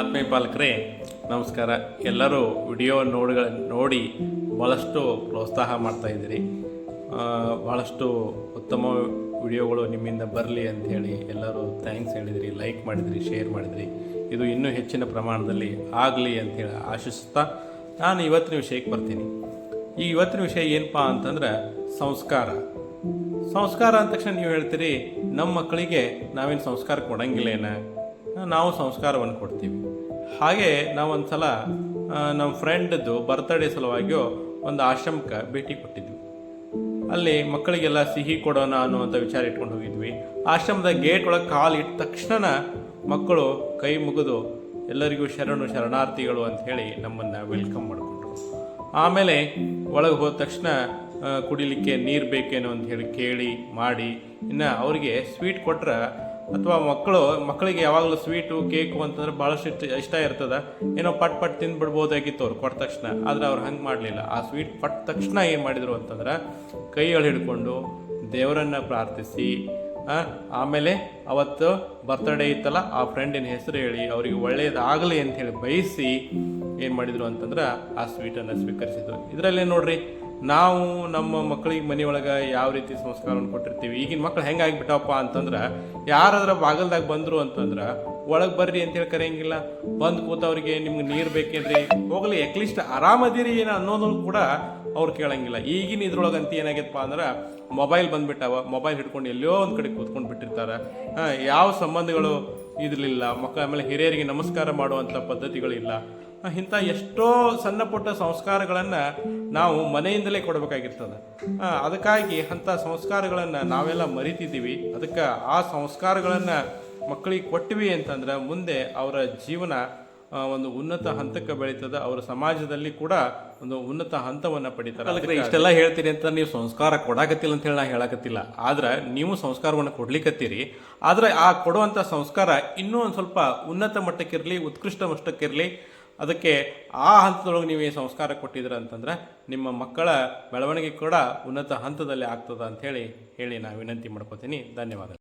ಆತ್ಮೀಯ ಪಾಲಕರೇ ನಮಸ್ಕಾರ. ಎಲ್ಲರೂ ವಿಡಿಯೋ ನೋಡಿ ಭಾಳಷ್ಟು ಪ್ರೋತ್ಸಾಹ ಮಾಡ್ತಾ ಇದ್ದೀರಿ. ಭಾಳಷ್ಟು ಉತ್ತಮ ವಿಡಿಯೋಗಳು ನಿಮ್ಮಿಂದ ಬರಲಿ ಅಂಥೇಳಿ ಎಲ್ಲರೂ ಥ್ಯಾಂಕ್ಸ್ ಹೇಳಿದಿರಿ, ಲೈಕ್ ಮಾಡಿದಿರಿ, ಶೇರ್ ಮಾಡಿದಿರಿ. ಇದು ಇನ್ನೂ ಹೆಚ್ಚಿನ ಪ್ರಮಾಣದಲ್ಲಿ ಆಗಲಿ ಅಂಥೇಳಿ ಆಶಿಸ್ತಾ ನಾನು ಇವತ್ತಿನ ವಿಷಯಕ್ಕೆ ಬರ್ತೀನಿ. ಈ ಇವತ್ತಿನ ವಿಷಯ ಏನಪ್ಪ ಅಂತಂದ್ರೆ ಸಂಸ್ಕಾರ. ಸಂಸ್ಕಾರ ಅಂದ ತಕ್ಷಣ ನೀವು ಹೇಳ್ತೀರಿ, ನಮ್ಮ ಮಕ್ಕಳಿಗೆ ನಾವೇನು ಸಂಸ್ಕಾರ ಕೊಡಂಗಿಲ್ಲೇನ, ನಾವು ಸಂಸ್ಕಾರವನ್ನು ಕೊಡ್ತೀವಿ. ಹಾಗೆ ನಾವೊಂದು ಸಲ ನಮ್ಮ ಫ್ರೆಂಡ್ದು ಬರ್ತ್ಡೇ ಸಲುವಾಗಿಯೋ ಒಂದು ಆಶ್ರಮಕ್ಕೆ ಭೇಟಿ ಕೊಟ್ಟಿದ್ವಿ. ಅಲ್ಲಿ ಮಕ್ಕಳಿಗೆಲ್ಲ ಸಿಹಿ ಕೊಡೋಣ ಅನ್ನುವಂಥ ವಿಚಾರ ಇಟ್ಕೊಂಡು ಹೋಗಿದ್ವಿ. ಆಶ್ರಮದ ಗೇಟ್ ಒಳಗೆ ಕಾಲು ಇಟ್ಟ ತಕ್ಷಣ ಮಕ್ಕಳು ಕೈ ಮುಗಿದು ಎಲ್ಲರಿಗೂ ಶರಣಾರ್ಥಿಗಳು ಅಂತ ಹೇಳಿ ನಮ್ಮನ್ನು ವೆಲ್ಕಮ್ ಮಾಡಿಕೊಂಡ್ರು. ಆಮೇಲೆ ಒಳಗೆ ಹೋದ ತಕ್ಷಣ ಕುಡಿಲಿಕ್ಕೆ ನೀರು ಬೇಕೇನೋ ಅಂತ ಹೇಳಿ ಕೇಳಿ ಮಾಡಿ, ಇನ್ನು ಅವರಿಗೆ ಸ್ವೀಟ್ ಕೊಟ್ರೆ ಅಥವಾ ಮಕ್ಕಳಿಗೆ ಯಾವಾಗಲೂ ಸ್ವೀಟು ಕೇಕು ಅಂತಂದ್ರೆ ಭಾಳಷ್ಟು ಇಷ್ಟ ಇರ್ತದೆ. ಏನೋ ಪಟ್ ತಿಂದ್ಬಿಡ್ಬೋದಾಗಿತ್ತು ಅವ್ರು ಕೊಟ್ಟ ತಕ್ಷಣ. ಆದರೆ ಅವ್ರು ಹಂಗೆ ಮಾಡಲಿಲ್ಲ. ಆ ಸ್ವೀಟ್ ಕೊಟ್ಟ ತಕ್ಷಣ ಏನು ಮಾಡಿದರು ಅಂತಂದ್ರೆ ಕೈಗಳು ಹಿಡ್ಕೊಂಡು ದೇವರನ್ನು ಪ್ರಾರ್ಥಿಸಿ, ಆಮೇಲೆ ಅವತ್ತು ಬರ್ತ್ಡೇ ಇತ್ತಲ್ಲ ಆ ಫ್ರೆಂಡಿನ ಹೆಸರು ಹೇಳಿ ಅವರಿಗೆ ಒಳ್ಳೆಯದಾಗಲಿ ಅಂಥೇಳಿ ಬಯಸಿ ಏನು ಮಾಡಿದರು ಅಂತಂದ್ರೆ ಆ ಸ್ವೀಟನ್ನು ಸ್ವೀಕರಿಸಿದ್ರು. ಇದರಲ್ಲೇ ನೋಡ್ರಿ, ನಾವು ನಮ್ಮ ಮಕ್ಕಳಿಗೆ ಮನೆಯೊಳಗೆ ಯಾವ ರೀತಿ ಸಂಸ್ಕಾರವನ್ನು ಕೊಟ್ಟಿರ್ತೀವಿ. ಈಗಿನ ಮಕ್ಳು ಹೆಂಗಾಗಿಬಿಟ್ಟವಪ್ಪ ಅಂತಂದ್ರೆ ಯಾರಾದ್ರೂ ಬಾಗಲ್ದಾಗ ಬಂದರು ಅಂತಂದ್ರೆ ಒಳಗೆ ಬರ್ರಿ ಅಂತೇಳಿ ಕರೆಯಂಗಿಲ್ಲ. ಬಂದು ಕೂತವ್ರಿಗೆ ನಿಮ್ಗೆ ನೀರು ಬೇಕೇನ್ರಿ, ಹೋಗಲಿ ಅಟ್ಲೀಸ್ಟ್ ಆರಾಮದಿರಿ ಏನೋ ಅನ್ನೋದು ಕೂಡ ಅವ್ರು ಕೇಳಂಗಿಲ್ಲ. ಈಗಿನ ಇದ್ರೊಳಗಂತ ಏನಾಗೈತಪ್ಪ ಅಂದ್ರೆ ಮೊಬೈಲ್ ಬಂದ್ಬಿಟ್ಟಾವ. ಮೊಬೈಲ್ ಹಿಡ್ಕೊಂಡು ಎಲ್ಲೋ ಒಂದು ಕಡೆ ಕೂತ್ಕೊಂಡು ಬಿಟ್ಟಿರ್ತಾರೆ. ಯಾವ ಸಂಬಂಧಗಳು ಇರಲಿಲ್ಲ ಮಕ್ಕಳ. ಆಮೇಲೆ ಹಿರಿಯರಿಗೆ ನಮಸ್ಕಾರ ಮಾಡುವಂಥ ಪದ್ಧತಿಗಳಿಲ್ಲ. ಇಂಥ ಎಷ್ಟೋ ಸಣ್ಣ ಪುಟ್ಟ ಸಂಸ್ಕಾರಗಳನ್ನು ನಾವು ಮನೆಯಿಂದಲೇ ಕೊಡಬೇಕಾಗಿರ್ತದೆ. ಅದಕ್ಕಾಗಿ ಅಂಥ ಸಂಸ್ಕಾರಗಳನ್ನು ನಾವೆಲ್ಲ ಮರಿತಿದ್ದೀವಿ. ಅದಕ್ಕೆ ಆ ಸಂಸ್ಕಾರಗಳನ್ನು ಮಕ್ಕಳಿಗೆ ಕೊಟ್ಟಿವಿ ಅಂತಂದ್ರೆ ಮುಂದೆ ಅವರ ಜೀವನ ಒಂದು ಉನ್ನತ ಹಂತಕ್ಕೆ ಬೆಳೀತದೆ. ಅವರ ಸಮಾಜದಲ್ಲಿ ಕೂಡ ಒಂದು ಉನ್ನತ ಹಂತವನ್ನು ಪಡಿತಾರೆ. ಅದಕ್ಕೆ ಇಷ್ಟೆಲ್ಲ ಹೇಳ್ತೀರಿ ಅಂತ ನೀವು ಸಂಸ್ಕಾರ ಕೊಡಾಕತ್ತಿಲ್ಲ ಅಂತ ಹೇಳಿ ನಾ ಹೇಳಕತ್ತಿಲ್ಲ. ಆದ್ರೆ ನೀವು ಸಂಸ್ಕಾರವನ್ನು ಕೊಡ್ಲಿಕ್ಕತ್ತೀರಿ. ಆದರೆ ಆ ಕೊಡುವಂಥ ಸಂಸ್ಕಾರ ಇನ್ನೂ ಒಂದು ಸ್ವಲ್ಪ ಉನ್ನತ ಮಟ್ಟಕ್ಕಿರಲಿ, ಉತ್ಕೃಷ್ಟ ಮಟ್ಟಕ್ಕಿರಲಿ. ಅದಕ್ಕೆ ಆ ಹಂತದೊಳಗೆ ನೀವು ಸಂಸ್ಕಾರ ಕೊಟ್ಟಿದ್ರ ಅಂತಂದ್ರೆ ನಿಮ್ಮ ಮಕ್ಕಳ ಬೆಳವಣಿಗೆ ಕೂಡ ಉನ್ನತ ಹಂತದಲ್ಲಿ ಆಗ್ತದ ಅಂತ ಹೇಳಿ ನಾನು ವಿನಂತಿ ಮಾಡ್ಕೋತೀನಿ. ಧನ್ಯವಾದ.